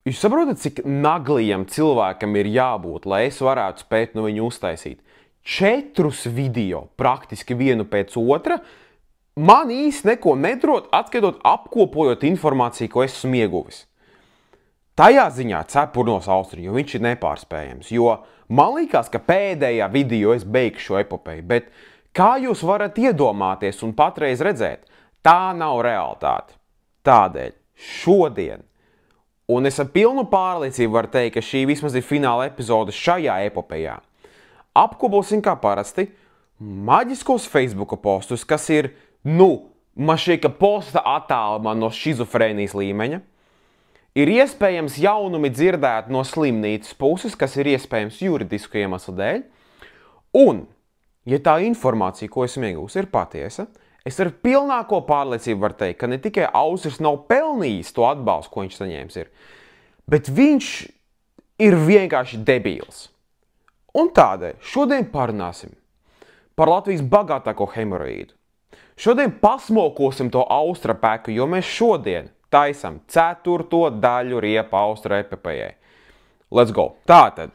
Jūs saprotat, cik naglajam cilvēkam ir jābūt, lai es varētu spēt no viņu uztaisīt 4 video, praktiski vienu pēc otra, man īsti neko nedarot, atskatot, apkopojot informāciju, ko esmu ieguvis. Tajā ziņā cepurnos Austriņu, jo viņš ir nepārspējams, jo man liekas, ka pēdējā video es beigšu šo epopeju, bet kā jūs varat iedomāties un patreiz redzēt, tā nav realitāte. Tādēļ šodien, un es ar pilnu pārliecību varu teikt, ka šī vismaz ir fināla epizode šajā epopejā, apkoposim kā parasti maģiskos Facebooka postus, kas ir, man šķiet, ka posta attālumā no šizofrēnijas līmeņa. Ir iespējams jaunumi dzirdēt no slimnīcas puses, kas ir iespējams juridisku iemeslu dēļ. Un, ja tā informācija, ko esmu iegūst, ir patiesa, es ar pilnāko pārliecību varu teikt, ka ne tikai Austris nav pelnījis to atbalstu, ko viņš saņēmis ir, bet viņš ir vienkārši debīls. Un tādēļ šodien parunāsim par Latvijas bagātāko hemoroīdu. Šodien pasmokosim to Austra peku, jo mēs šodien taisam 4. daļu riepa Austra epopejai. Let's go! Tātad,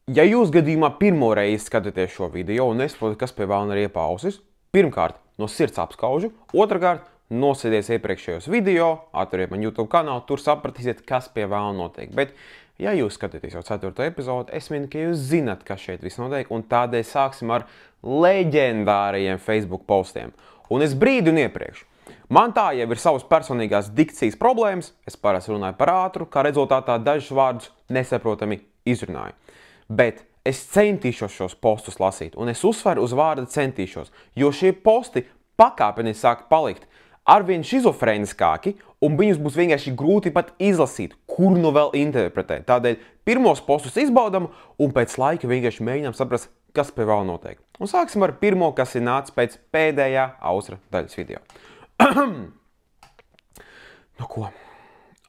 ja jūs gadījumā pirmo reizi skatāties šo video un nesaprotat, kas pie vēlna riepa Austris, pirmkārt, no sirds apskaužu, otrkārt, nosēdies iepriekšējos video, atveriet man YouTube kanālu, tur sapratīsiet, kas pie vēlna notiek. Bet, ja jūs skatāties jau 4. epizodi, es minu, ka jūs zinat, kas šeit viss notiek, un tādēļ sāksim ar leģendārajiem Facebook postiem. Un es brīdinu iepriekš. Man tā jau ir savas personīgās dikcijas problēmas, es parasti runāju par ātru, kā rezultātā dažus vārdus nesaprotami izrunāju. Bet es centīšos šos postus lasīt, un es uzsveru uz vārdu centīšos, jo šie posti pakāpeniski sāk palikt arvien šizofrēniskāki, un viņus būs vienkārši grūti pat izlasīt, kur nu vēl interpretēt. Tādēļ pirmos postus izbaudam, un pēc laika vienkārši mēģinām saprast, kas pie vēl notiek. Un sāksim ar pirmo, kas ir nācis pēc pēdējā Austra daļas video. Nu ko?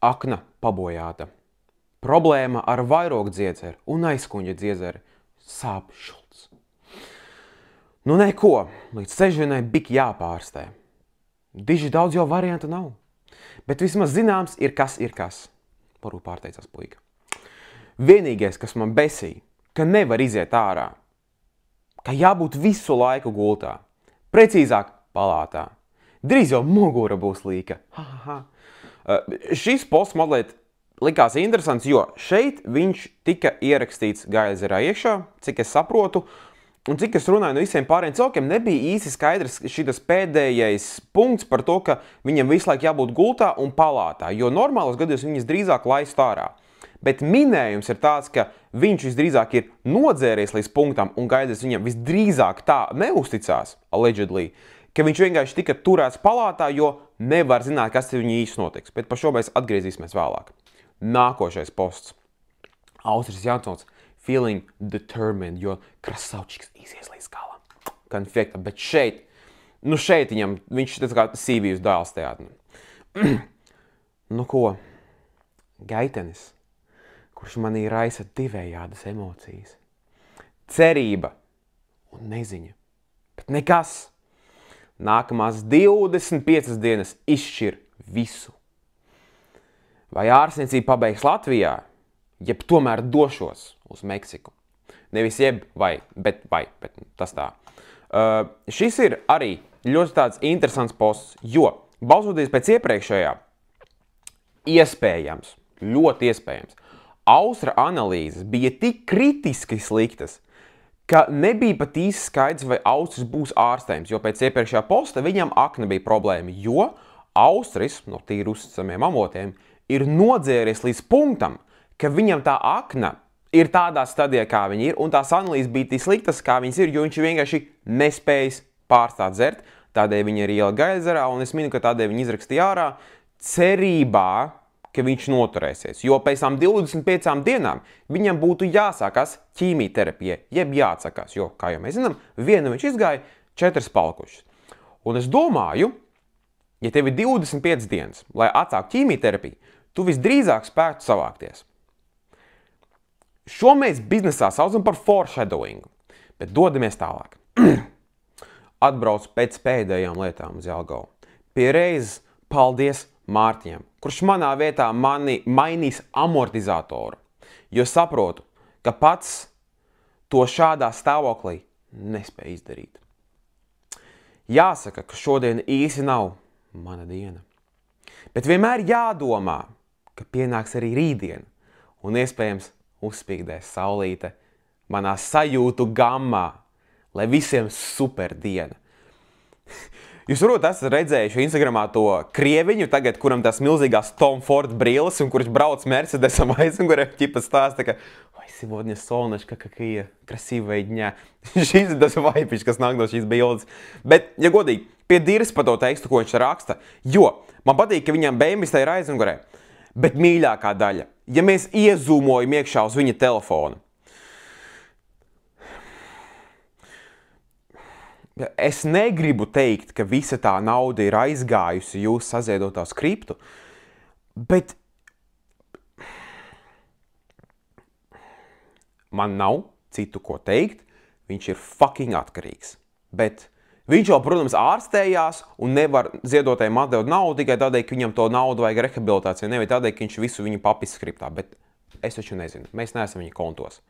Akna pabojāta. Problēma ar vairogu dziedzeri un aizkuņa dziedzeri. Sāp šulcs. Nu neko, līdz ceļvienai bik jāpārstē. Diži daudz jau variantu nav. Bet vismaz zināms ir kas. Varbūt pārteicās puika. Vienīgais, kas man besīja, ka nevar iziet ārā. Ka jābūt visu laiku gultā. Precīzāk, palātā. Drīz jau mugura būs līka. Šis posts mazliet likās interesants, jo šeit viņš tika ierakstīts Gailzerā iekšā, cik es saprotu, un cik es runāju no visiem pārējiem cilvēkiem, nebija īsti skaidrs šitas pēdējais punkts par to, ka viņam visu laiku jābūt gultā un palātā, jo normālos gados viņas drīzāk laist ārā. Bet minējums ir tāds, ka viņš visdrīzāk ir nodzēries līdz punktam, un Gailzers viņam visdrīzāk tā neusticās, allegedly, ka viņš vienkārši tika turēts palātā, jo nevar zināt, kas viņu īsti notiks. Bet par šo mēs atgriezīsimies vēlāk. Nākošais posts. Austris Jansons feeling determined, jo krasaučiks izies līdz galam. Konfekta, bet šeit, šeit viņš ir kā Sīvijas dēls teātri. Nu ko? Gaitenis, kurš manī raisa divējādas emocijas. Cerība un neziņa. Bet nekas. Nākamās 25 dienas izšķir visu. Vai ārstniecība pabeigs Latvijā, jeb tomēr došos uz Meksiku. Nevis jeb vai, bet tas tā. Šis ir arī ļoti tāds interesants posts, jo, balsoties pēc iepriekšējā, iespējams, ļoti iespējams, Austra analīzes bija tik kritiski sliktas, ka nebija pat īsti skaidrs, vai Austris būs ārstējums, jo pēc iepriekšējā posta viņam akna bija problēma, jo Austris, no tīri uzticamiem avotiem, ir nodzēries līdz punktam, ka viņam tā akna ir tādā stadijā, kā viņa ir, un tās analīzes bija tik sliktas, kā viņas ir, jo viņš vienkārši nespējas pārstāt dzert, tādēļ viņa ir iela Gailzerā, un es minu, ka tādēļ viņa izrakstīja ārā cerībā, ka viņš noturēsies, jo pēc tam 25 dienām viņam būtu jāsākās ķīmijterapija, jeb jāatsakās, jo, kā jau mēs zinām, vienu viņš izgāja, 4 palikušas. Un es domāju, ja tev ir 25 dienas, lai atsāktu ķīmijterapiju, tu visdrīzāk spētu savākties. Šo mēs biznesā saucam par foreshadowing, bet dodamies tālāk. Atbrauc pēc pēdējām lietām uz Jelgavu. Pie reizes paldies Mārtiņam, kurš manā vietā mainīs amortizatoru, jo saprotu, ka pats to šādā stāvoklī nespēja izdarīt. Jāsaka, ka šodien īsi nav mana diena, bet vienmēr jādomā, ka pienāks arī rītdiena un iespējams uzspīgdēs saulīte manā sajūtu gammā, lai visiem super diena. Jūs varbūt esat redzējuši Instagramā to krieviņu tagad, kuram tās milzīgās Tom Ford brilles un kurš brauc Mercedesam aizmugurē, ķipa stāsta, ka oi, сегодня солнышко, какие красивые дня. Šis ir tas vaipiņš, kas nāk no šīs bildes. Bet, ja godīgi, pie dirs pa to tekstu, ko viņš raksta, jo man patīk, ka viņam bēmbistē ir aizmugurē. Bet mīļākā daļa, ja mēs iezūmojam iekšā uz viņa telefonu, es negribu teikt, ka visa tā nauda ir aizgājusi jūsu saziedotā skriptu, bet man nav citu ko teikt, viņš ir fucking atkarīgs. Bet viņš jau, protams, ārstējās un nevar ziedotājiem atdot naudu tikai tādēļ, ka viņam to naudu vajag rehabilitāciju, nevis tādēļ, ka viņš visu viņu papis skriptā, bet es taču nezinu, mēs neesam viņa kontos.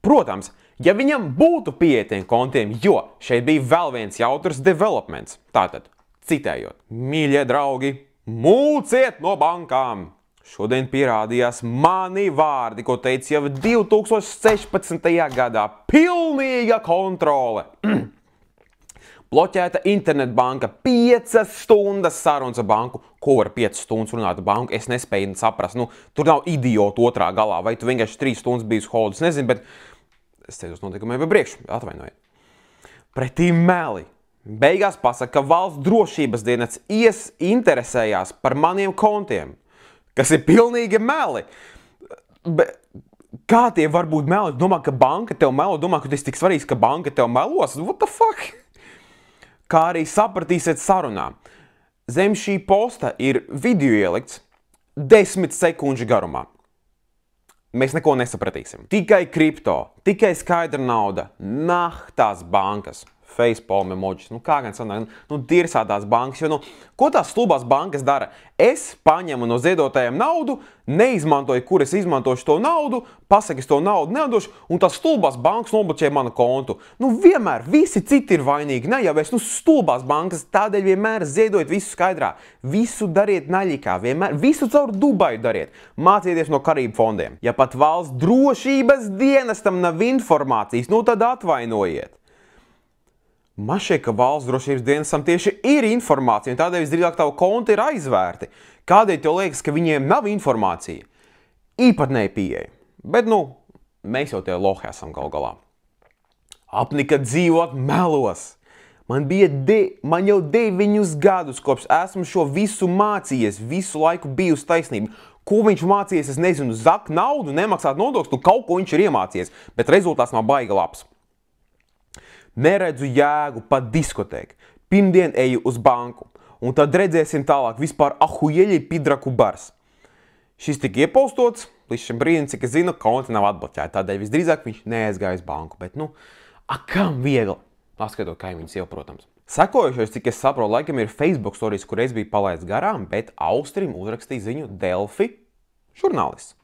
Protams, ja viņam būtu pieejami kontiem, jo šeit bija vēl viens jautrs developments. Tātad, citējot, mīļie draugi, mūciet no bankām! Šodien pierādījās mani vārdi, ko teica jau 2016. gadā. Pilnīga kontrole! Bloķēta internetbanka, 5 stundas sarunas ar banku. Ko var 5 stundas runāt ar banku? Es nespēju saprast. Tur nav idiotu otrā galā. Vai tu vienkārši 3 stundas biji uz holdu? Es nezinu, bet es teicu uz notikumiem pa priekšu. Atvainojiet. Pretī meli. Beigās pasaka, ka valsts drošības dienests interesējās par maniem kontiem, kas ir pilnīgi meli. Kā tie var būt meli? Domā, ka banka tev melo? Domā, ka tas tik svarīgs, ka banka tev melos? What the fuck? Kā arī sapratīsiet sarunā. Zem šī posta ir video ielikts 10 sekundžu garumā. Mēs neko nesapratīsim. Tikai kripto, tikai skaidra nauda, tās bankas, facepalm emojis, kā gan sanāk, dirsātās bankas, jo, ko tās stulbās bankas dara? Es paņemu no ziedotājiem naudu, neizmantoju, kur es izmantošu to naudu, pasaku, es to naudu nedošu, un tās stulbās bankas nobloķē manu kontu. Vienmēr, visi citi ir vainīgi, ne jau es, stulbās bankas, tādēļ vienmēr ziedojiet visu skaidrā, visu dariet naļikā, vienmēr, visu caur Dubaju dariet, mācieties no Karību fondiem. Ja pat valsts drošības dienestam nav informācijas, tad atvainojiet. Man šķiet, ka valsts drošības dienestam tieši ir informācija, un tādēļ visdrīzāk tavu konti ir aizvērti. Kādēļ tev liekas, ka viņiem nav informācija? Īpatnēji pieeja. Bet, mēs jau tie lohi esam gal galā. Apnika dzīvot melos. Man jau 9 gadus, kopš esmu šo visu mācījies, visu laiku bijusi taisnība. Ko viņš mācījies, es nezinu, zakt naudu, nemaksāt nodokļus, kaut ko viņš ir iemācījies, bet rezultāts nav baiga labs. Neredzu jēgu pat diskotēku. Pirmdien eju uz banku. Un tad redzēsim tālāk vispār ahujeļi pidraku bars. Šis tika iepostots, līdz šim brīdim, cik es zinu, konti nav atbloķēti. Tādēļ visdrīzāk viņš neaizgāja uz banku. Bet, kam viegli? Atskatot kaimiņus jau, protams. Sekojušais, cik es saprotu, laikam ir Facebook stories, kur es biju palaists garām, bet Austrim uzrakstīja ziņu Delfi žurnālists.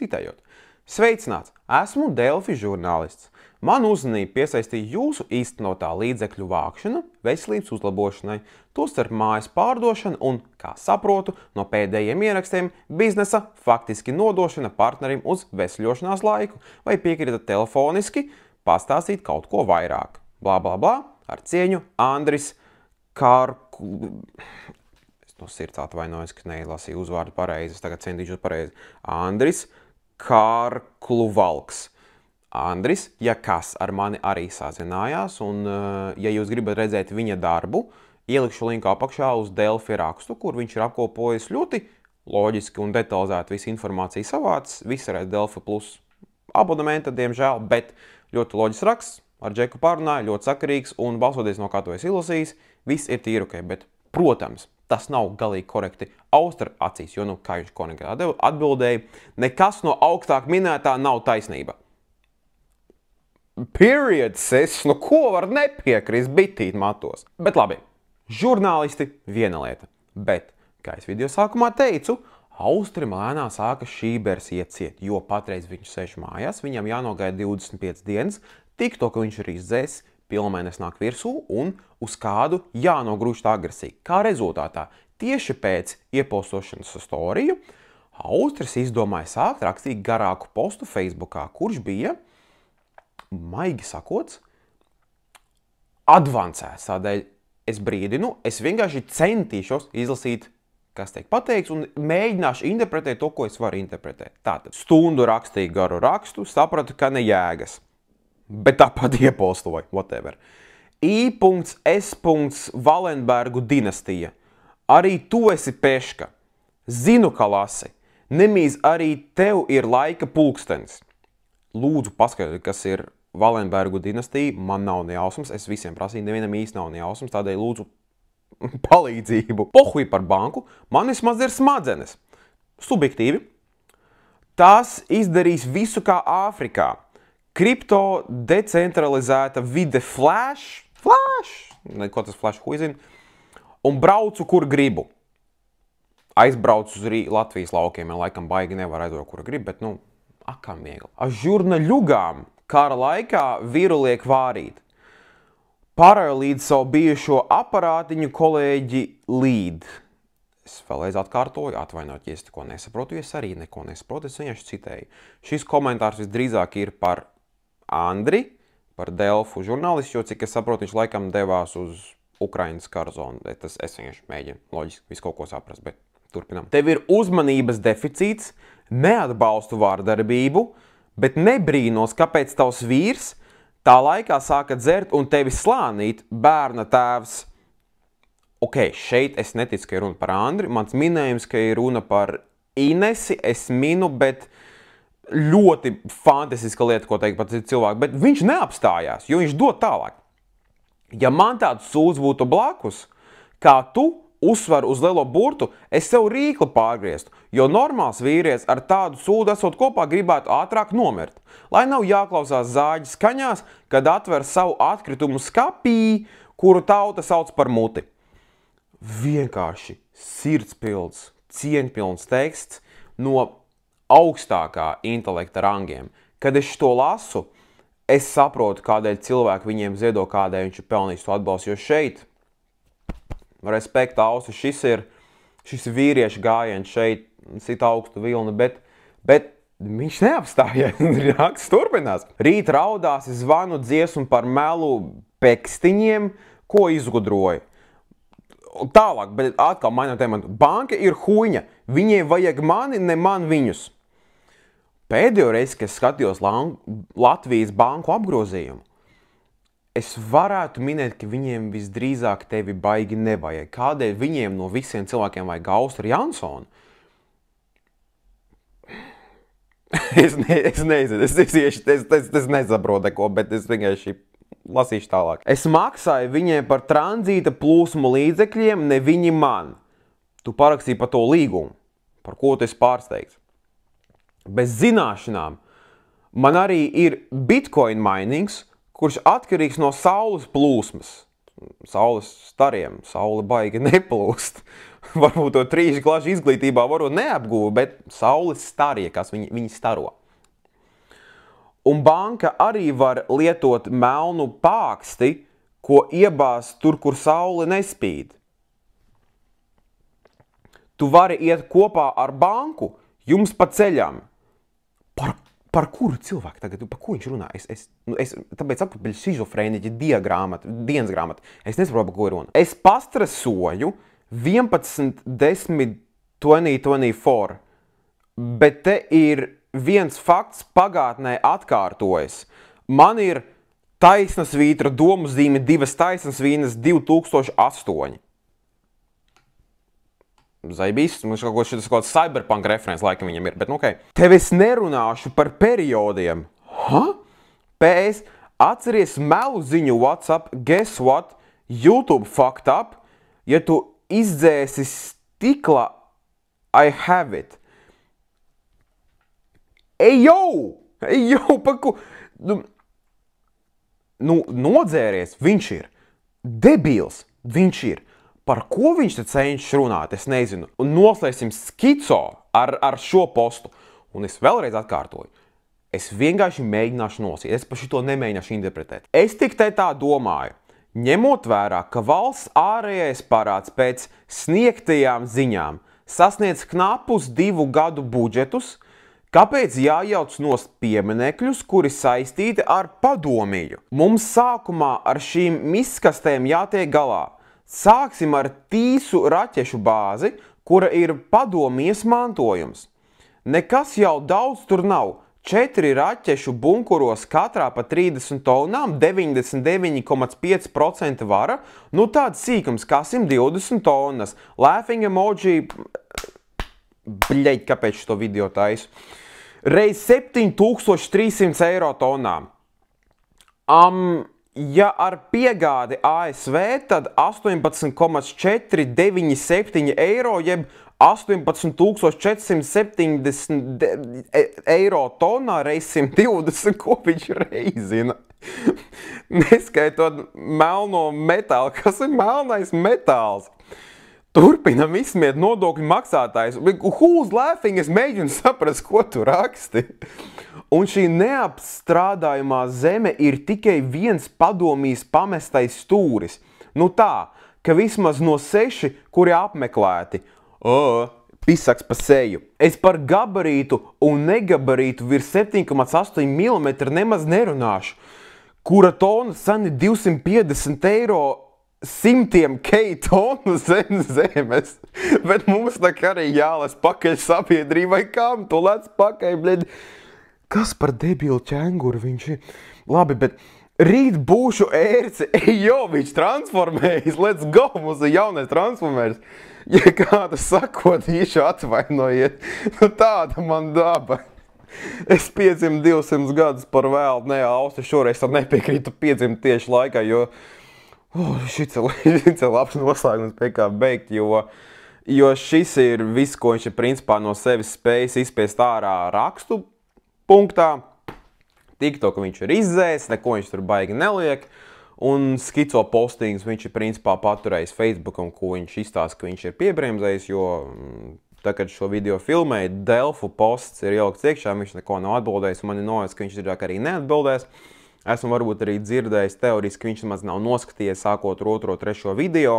Citējot. Sveicināts! Esmu Delfi žurnālists. Man uzmanību piesaistīja jūsu īstenotā līdzekļu vākšana veselības uzlabošanai, tostarp mājas pārdošana un, kā saprotu, no pēdējiem ierakstiem biznesa faktiski nodošana partnerim uz vesļošanās laiku, vai piekrītat telefoniski pastāstīt kaut ko vairāk. Blā, blā, blā, ar cieņu Andris Es no sirds atvainojos, ka neizlasīju uzvārdu pareizi, es tagad centīšos pareizi. Andris Kārkluvalks. Andris, ja kas, ar mani arī sazinājās, un ja jūs gribat redzēt viņa darbu, ielikšu linku apakšā uz Delfi rakstu, kur viņš ir apkopojis ļoti loģiski un detalizēti visu informāciju savācis, visarēs Delfi plus abonementa, diemžēl, bet ļoti loģisks raksts, ar Džeku pārunāju, ļoti sakarīgs, un balsoties no kā to es izlasījis, viss ir tīri ok, bet, protams, tas nav galīgi korekti Austra acīs, jo, kā viņš konekā atbildēja, nekas no augstāk minētā nav taisnība. Period, sis, ko var nepiekrist bitīt matos. Bet labi, žurnālisti viena lieta, bet Kā es video sākumā teicu, Austrim lēnā sāka šībers iet ciet, jo patreiz viņš sēž mājās, viņam jānogaida 25 dienas, tik to, ka viņš ir izdzēs, pilnmēnes nāk virsū un uz kādu jānogrūž tā agresija. Kā rezultātā, tieši pēc iepostošanas storiju, Austris izdomāja sākt rakstīt garāku postu Facebookā, kurš bija, maigi sakots, advancēts. Tādēļ es brīdinu, es vienkārši centīšos izlasīt, kas tiek pateikts, un mēģināšu interpretēt to, ko es varu interpretēt. Tātad, stundu rakstīju garu rakstu, sapratu, ka ne jēgas. Bet tāpat iepostoju, whatever. I.S. Valenbergu dinastija. Arī tu esi peška. Zinu, ka lasi. Nemīz arī tev ir laika pulkstenis. Lūdzu, paskatieties, kas ir Valenbergu dinastija. Man nav ne jausmas. Es visiem prasīju, nevienam īsti nav ne jausmas. Tādēļ lūdzu palīdzību. Pohuj par banku. Man vismaz ir smadzenes. Subjektīvi. Tās izdarīs visu kā Āfrikā. Kripto decentralizēta vide Flash. Ko tas Flash huizina? Un braucu, kur gribu. Aizbraucu uz Latvijas laukiem, ja laikam baigi nevar aizbraukt, kur gribu, bet, akām viegli. Žurnaļugām kara laikā vīru liek vārīt. Paralīdz savu bijušo aparātiņu kolēģi līd. Es vēlreiz atkārtoju, atvainot, ja es neko nesaprotu, es arī neko nesaprotu, es vienkārši citēju. Šis komentārs visdrīzāk ir par Andri, par Delfu žurnālistu, jo, cik es saprotu, viņš laikam devās uz Ukrainas karzonu. Es vienkārši mēģinu loģiski visu kaut ko saprast, bet turpinām. Tev ir uzmanības deficīts, neatbalstu vārdarbību, bet nebrīnos, kāpēc tavs vīrs tā laikā sāka dzert un tevi slānīt bērna tēvs. Ok, šeit es neticu, ka ir runa par Andri. Mans minējums, ka ir runa par Inesi, es minu, bet ļoti fantastiska lieta, ko teikt par cilvēku. Bet viņš neapstājās, jo viņš dod tālāk. Ja man tāds sūds būtu blakus, kā tu uzsver uz lielo burtu, es sev rīkli pārgrieztu, jo normāls vīrietis ar tādu sūdu esot kopā gribētu ātrāk nomirt. Lai nav jāklausās zāģi skaņās, kad atver savu atkritumu skapī, kuru tauta sauc par muti. Vienkārši sirdspilns, cieņpilns teksts no augstākā intelekta rangiem. Kad es to lasu, es saprotu, kādēļ cilvēki viņiem ziedo, kādēļ viņš ir pelnījis to atbalstu, jo šeit, respekta ausi, šis vīriešu gājiens šeit, sit augstu vilni, bet viņš neapstājies, raksts turpinās. Rīt raudās, zvanu dziesmu par melu pekstiņiem, ko izgudroja. Tālāk, bet atkal mainot tēmatu. Banka ir huņa. Viņiem vajag mani, ne man viņus. Pēdējo reizi, kad skatījos Latvijas banku apgrozījumu, es varētu minēt, ka viņiem visdrīzāk tevi baigi nevajag. Kādēļ viņiem no visiem cilvēkiem vajag Austru Jansonu? Es nezinu, es nesaprotu ko, bet es vienkārši lasīšu tālāk. Es maksāju viņiem par tranzīta plūsmu līdzekļiem, ne viņi man. Tu parakstīji par to līgumu, par ko tu esi pārsteigts. Bez zināšanām man arī ir Bitcoin minings, kurš atkarīgs no saules plūsmas. Saules stariem, saule baigi neplūst. Varbūt to 3 klašu izglītībā varbūt neapguva, bet saules starie, kas viņi staro. Un banka arī var lietot melnu pāksti, ko iebāz tur, kur saule nespīd. Tu vari iet kopā ar banku, jums pa ceļam. Par kuru cilvēku tagad? Par ko viņš runā? Tāpēc saku, ka šizofrēniķi dienas grāmata. Es nesaprotu, par ko ir runa. Es pastresoju 11.10.2024, bet te ir viens fakts pagātnē atkārtojas. Man ir taisna svītra domu zīme 2 taisnas vīnas 2008. Zaibīs, mums kaut kāds cyberpunk referents laikam viņam ir, bet ok. Tev es nerunāšu par periodiem. PS, atceries melu ziņu WhatsApp, guess what? YouTube fucked up. Ja tu izdzēsi stikla, I have it. Ejo, par ko? Nodzēries, viņš ir. Debils, viņš ir. Par ko viņš te cenšas runāt, es nezinu. Un noslēgsim skico ar šo postu. Un es vēlreiz atkārtoju. Es vienkārši mēģināšu nosīt. Es par šito nemēģināšu interpretēt. Es tik te tā domāju. Ņemot vērā, ka valsts ārējais parāds pēc sniegtajām ziņām sasniedz knapus 2 gadu budžetus, kāpēc jājauc nost pieminekļus, kuri saistīti ar padomiju? Mums sākumā ar šīm miskastēm jātiek galā. Sāksim ar tīsu raķešu bāzi, kura ir padomijas mantojums. Nekas jau daudz tur nav. 4 raķešu bunkuros katrā pa 30 tonām, 99,5% vara, nu tāds sīkums kā 120 tonnas. Laughing emoji, bļeļ, kāpēc šo video taisu? Reiz 7300 eiro tonām. Ja ar piegādi ASV, tad 18,497 eiro, jeb 18,470 eiro tonā reiz 120, ko viņš reizina. Neskaitot melno metālu. Kas ir melnais metāls? Turpinam izsmiet nodokļu maksātājs. Who's laughing? Es mēģinu saprast, ko tu raksti. Un šī neapstrādājumā zeme ir tikai viens padomijas pamestais stūris. Nu tā, ka vismaz no 6, kuri apmeklēti. Pisaks pa seju. Es par gabarītu un negabarītu virs 7,8 mm nemaz nerunāšu, kura tona cena 250 eiro 100 tonu zemes. Bet mums tā kā arī jālas pakaļ sabiedrībai, kam tu lec pakaļ, bļed. Kas par debilu ķenguru viņš ir? Labi, bet rīt būšu ērci. Jo, viņš transformējas. Let's go, mums ir jaunais transformērs. Ja kādu sakot, īšu atvainojiet. Nu tāda man daba. Es piedzimu 200 gadus par vēlu. Nē, Austri, šoreiz tad nepiekrītu piedzimt tieši laikā, jo šis ir labs noslēgums pie kā beigt, jo šis ir viss, ko viņš ir principā no sevis spējis izspiest ārā rakstu punktā. TikTok viņš ir izzēs, neko viņš tur baigi neliek. Un skico postīngus viņš ir principā paturējis Facebookam, ko viņš izstāsta, ka viņš ir piebremzējis, jo tā, kad šo video filmēja, Delfu posts ir ielikts iekšā, viņš neko nav atbildējis, un man ir nojauts, ka viņš drīzāk arī neatbildēs. Esmu varbūt arī dzirdējis teorijas, ka viņš maz nav noskatījies sākot ar 2., 3. video,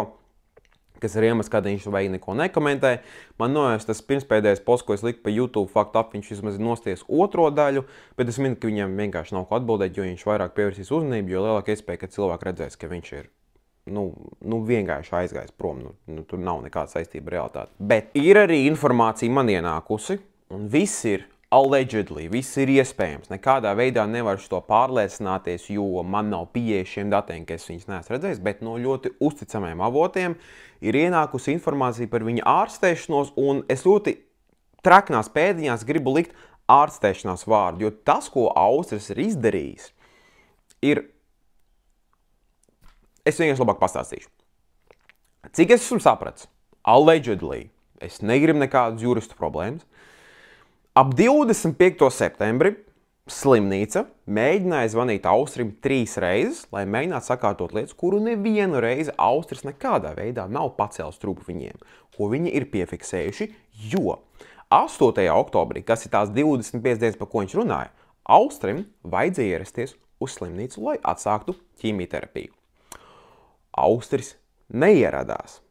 kas ir iemesls, kādēļ viņš vajag neko nekomentē. Man nojauts tas pirmspēdējais posts, ko es liku pa YouTube Fact Up, viņš vismaz nostties 2. daļu, bet es minu, ka viņam vienkārši nav ko atbildēt, jo viņš vairāk pievērsīs uzmanību, jo lielāka iespēja, ka cilvēki redzēs, ka viņš ir vienkārši aizgājis prom, tur nav nekāda saistība ar realitāti. Bet ir arī informācija man ienākusi, un viss ir allegedly, viss ir iespējams. Nekādā veidā nevaru to pārliecināties, jo man nav pieeja šiem datiem, ka es viņus neesmu redzējis, bet no ļoti uzticamiem avotiem ir ienākusi informācija par viņa ārstēšanos, un es ļoti traknās pēdiņās gribu likt ārstēšanās vārdu, jo tas, ko Austris ir izdarījis, ir... Es vienkārši labāk pastāstīšu. Cik es esmu sapratis? Allegedly. Es negribu nekādus juristu problēmas. Ap 25. septembri slimnīca mēģināja zvanīt Austrim 3 reizes, lai mēģinātu sakārtot lietas, kuru nevienu reizi Austris nekādā veidā nav pacēlis trūku viņiem, ko viņi ir piefiksējuši, jo 8. oktobrī, kas ir tās 25 dienas, par ko viņš runāja, Austrim vajadzēja ierasties uz slimnīcu, lai atsāktu ķīmijterapiju. Austris neieradās.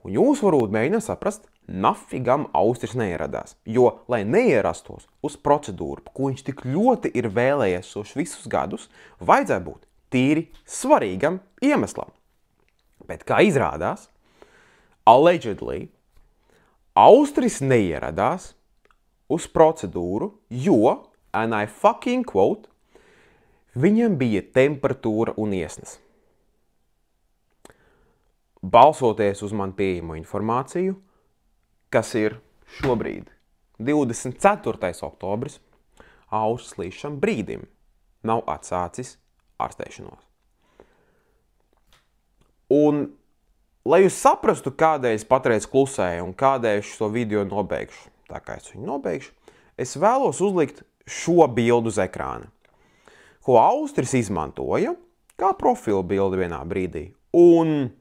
Un jūs varbūt mēģināt saprast, nafigam Austris neieradās. Jo, lai neierastos uz procedūru, ko viņš tik ļoti ir vēlējies visus gadus, vajadzēja būt tīri svarīgam iemeslam. Bet kā izrādās, allegedly, Austris neieradās uz procedūru, jo, and I fucking quote, viņam bija temperatūra un iesnas. Balsoties uz man pieejamo informāciju, kas ir šobrīd 24. oktobris, Austris līdz šam brīdim nav atsācis ārstēšanos. Un, lai jūs saprastu, kādēļ es patreiz klusēju un kādēļ es šo video nobeigšu, tā kā es viņu nobeigšu, es vēlos uzlikt šo bildu uz ekrāna, ko Austris izmantoja kā profilu bildi vienā brīdī. Un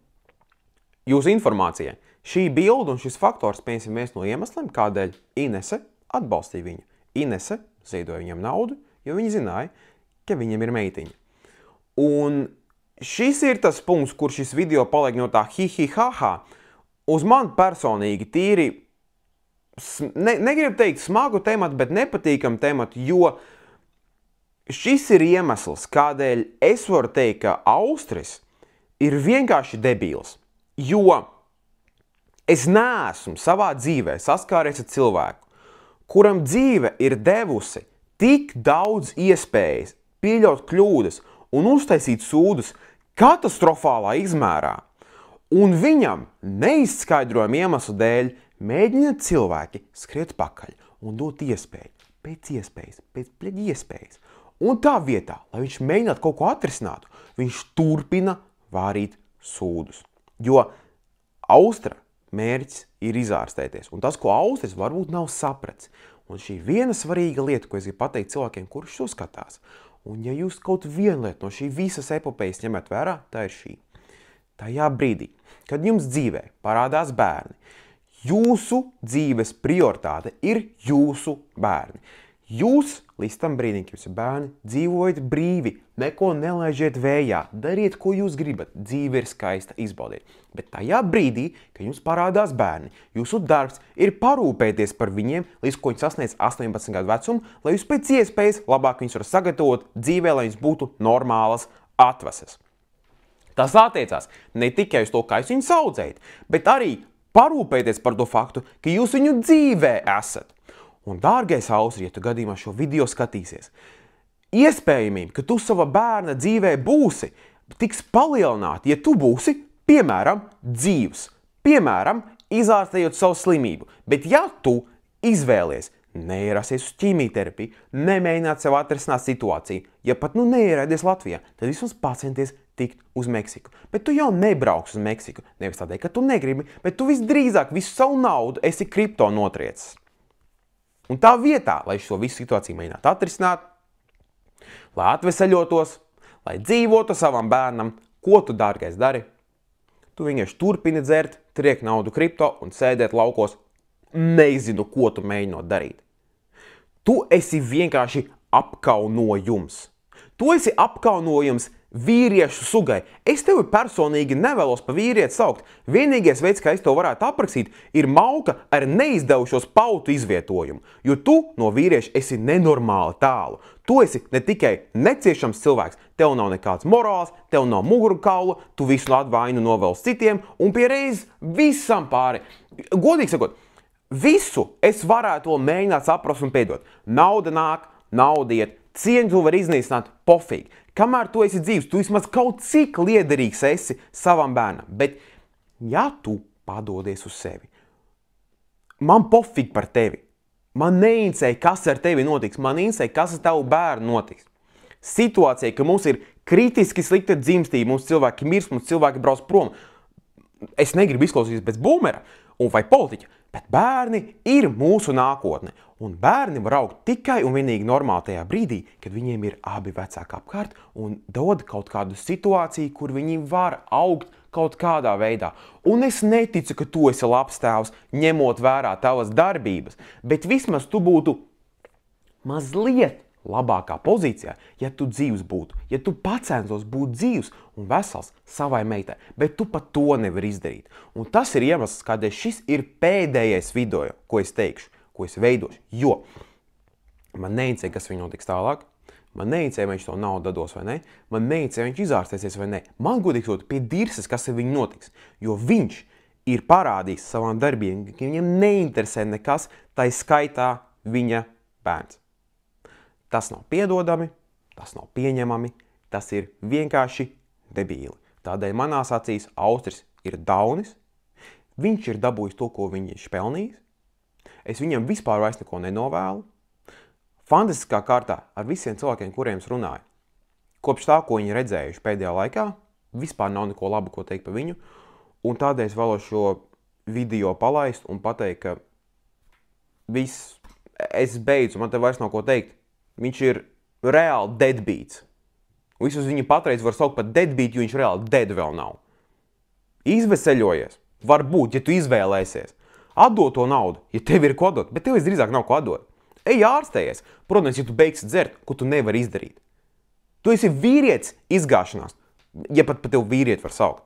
jūsu informācijai. Šī bilde un šis faktors, piemēram, viens no iemesliem, kādēļ Inese atbalstīja viņu. Inese ziedoja viņam naudu, jo viņi zināja, ka viņam ir meitiņa. Un šis ir tas punkts, kur šis video paliek no tā hi-hi-ha-ha. Uz man personīgi tīri, negribu teikt smagu tematu, bet nepatīkamu tematu, jo šis ir iemesls, kādēļ es varu teikt, ka Austris ir vienkārši debīls. Jo es neesmu savā dzīvē saskāries ar cilvēku, kuram dzīve ir devusi tik daudz iespējas pieļaut kļūdas un uztaisīt sūdus katastrofālā izmērā, un viņam neizskaidrojama iemeslu dēļ mēģina cilvēki skriet pakaļ un dot iespēju, pēc iespējas. Un tā vietā, lai viņš mēģinātu kaut ko atrisinātu, viņš turpina vārīt sūdus. Jo Austra mērķis ir izārstēties, un tas, ko Austris varbūt nav sapratis. Un šī viena svarīga lieta, ko es gribu pateikt cilvēkiem, kurš to skatās. Un ja jūs kaut vienu lietu no šī visas epopejas ņemat vērā, tā ir šī. Tajā brīdī, kad jums dzīvē parādās bērni, jūsu dzīves prioritāte ir jūsu bērni. Jūs līdz tam brīdim, kad jūs bērni dzīvojat brīvi, neko nelaižiet vējā, dariet, ko jūs gribat, dzīve ir skaista, izbaudiet. Bet tajā brīdī, kad jums parādās bērni, jūsu darbs ir parūpēties par viņiem, līdz ko viņi sasniedz 18 gadu vecumu, lai jūs pēc iespējas labāk viņus var sagatavot dzīvē, lai viņas būtu normālas atvases. Tas attiecās ne tikai uz to, kā jūs viņus audzējat, bet arī parūpēties par to faktu, ka jūs viņu dzīvē esat. Un, dārgais Austri, ja tu gadījumā šo video skatīsies, iespējamība, ka tu sava bērna dzīvē būsi, tiks palielināta, ja tu būsi, piemēram, dzīvs, piemēram, izārstējot savu slimību. Bet ja tu izvēlies neierasties uz ķīmijterapiju, nemēģināt sev atrisināt situāciju, ja pat neieradies Latvijā, tad vismaz pacienties tikt uz Meksiku. Bet tu jau nebrauks uz Meksiku, nevis tādēļ, ka tu negribi, bet tu visdrīzāk visu savu naudu esi kripto notriecis. Un tā vietā, lai šo visu situāciju mēģinātu atrisināt, lai atveseļotos, lai dzīvotu savam bērnam, ko tu, dārgais, dari? Tu vienkārši turpini dzert, triek naudu kripto un sēdēt laukos, nezinu, ko tu mēģinot darīt. Tu esi vienkārši apkaunojums. Tu esi apkaunojums vīriešu sugai. Es tevi personīgi nevēlos pa vīrieti saukt. Vienīgais veids, kā es to varētu aprakstīt, ir mauka ar neizdevušos pautu izvietojumu. Jo tu no vīrieša esi nenormāli tālu. Tu esi ne tikai neciešams cilvēks, tev nav nekāds morāls, tev nav mugurkaula, tu visu atvainu novēl citiem un pie reizes visam pāri. Godīgi sakot, visu es varētu vēl mēģināt saprast un piedot. Nauda nāk, nauda iet, cieņu tu var iznīcināt, pofīgi. Kamēr tu esi dzīvs, tu vismaz kaut cik liederīgs esi savam bērnam. Bet, ja tu padodies uz sevi, man pofīgi par tevi. Man neinteresē, kas ar tevi notiks. Man neinteresē, kas ar tavu bērnu notiks. Situācija, ka mums ir kritiski slikta dzimstība, mums cilvēki mirst, mums cilvēki brauc prom. Es negribu izklausīties pēc boomera un vai politiķa, bet bērni ir mūsu nākotne. Un bērni var augt tikai un vienīgi normāli tajā brīdī, kad viņiem ir abi vecāki apkārt un dod kaut kādu situāciju, kur viņi var augt kaut kādā veidā. Un es neticu, ka tu esi labs tēvs, ņemot vērā tavas darbības, bet vismaz tu būtu mazliet labākā pozīcijā, ja tu dzīvs būtu, ja tu pacenstos būt dzīvs un vesels savai meitai, bet tu pat to nevar izdarīt. Un tas ir iemesls, kādēļ šis ir pēdējais video, ko es teikšu, ko es veidošu, jo man neinteresē, kas viņu notiks tālāk, man neinteresē, vai viņš to naudu dados vai ne, man neinteresē, vai viņš izārstēsies vai ne. Man godīgi sakot, pie dirsas, kas ar viņu notiks, jo viņš ir parādījis savām darbiem, ka viņam neinteresē nekas, tai skaitā viņa bērns. Tas nav piedodami, tas nav pieņemami, tas ir vienkārši debīli. Tādēļ manās acīs Austris ir daunis, viņš ir dabūjis to, ko viņš ir pelnījis. Es viņam vispār vairs neko nenovēlu. Fantastiskā kārtā ar visiem cilvēkiem, kuriem es runāju. Kopš tā, ko viņi redzējuši pēdējā laikā, vispār nav neko labu, ko teikt par viņu. Un tādēļ es vēlos šo video palaist un pateikt, ka viss, es beidzu, man te vairs nav ko teikt. Viņš ir reāli deadbeats. Visus viņu patreiz var saukt par deadbeat, jo viņš reāli dead vēl nav. izveseļojies. Varbūt, ja tu izvēlēsies. Atdod to naudu, ja tev ir ko atdot, bet tev visdrīzāk nav ko atdot. Ej ārstējies. Protams, ja tu beigsi dzert, ko tu nevari izdarīt. Tu esi vīrietis izgāšanās, ja pat tev vīrieti var saukt.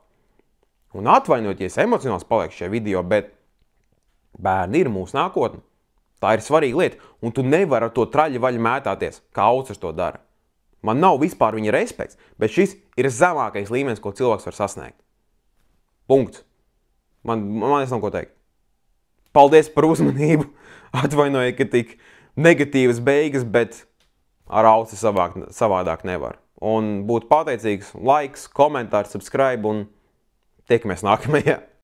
Un atvainoties emocionāls paliek šajā video, bet bērni ir mūsu nākotne. Tā ir svarīga lieta, un tu nevari ar to traļi vaļu mētāties, kā aucers to dara. Man nav vispār viņa respekts, bet šis ir zemākais līmenis, ko cilvēks var sasniegt. Punkts. Man es nav ko teikt. Paldies par uzmanību. Atvainoju, ka tik negatīvas beigas, bet ar ausi savādāk nevar. Un būt pateicīgs, laiks, komentārs, subscribe un tiekamies nākamajā.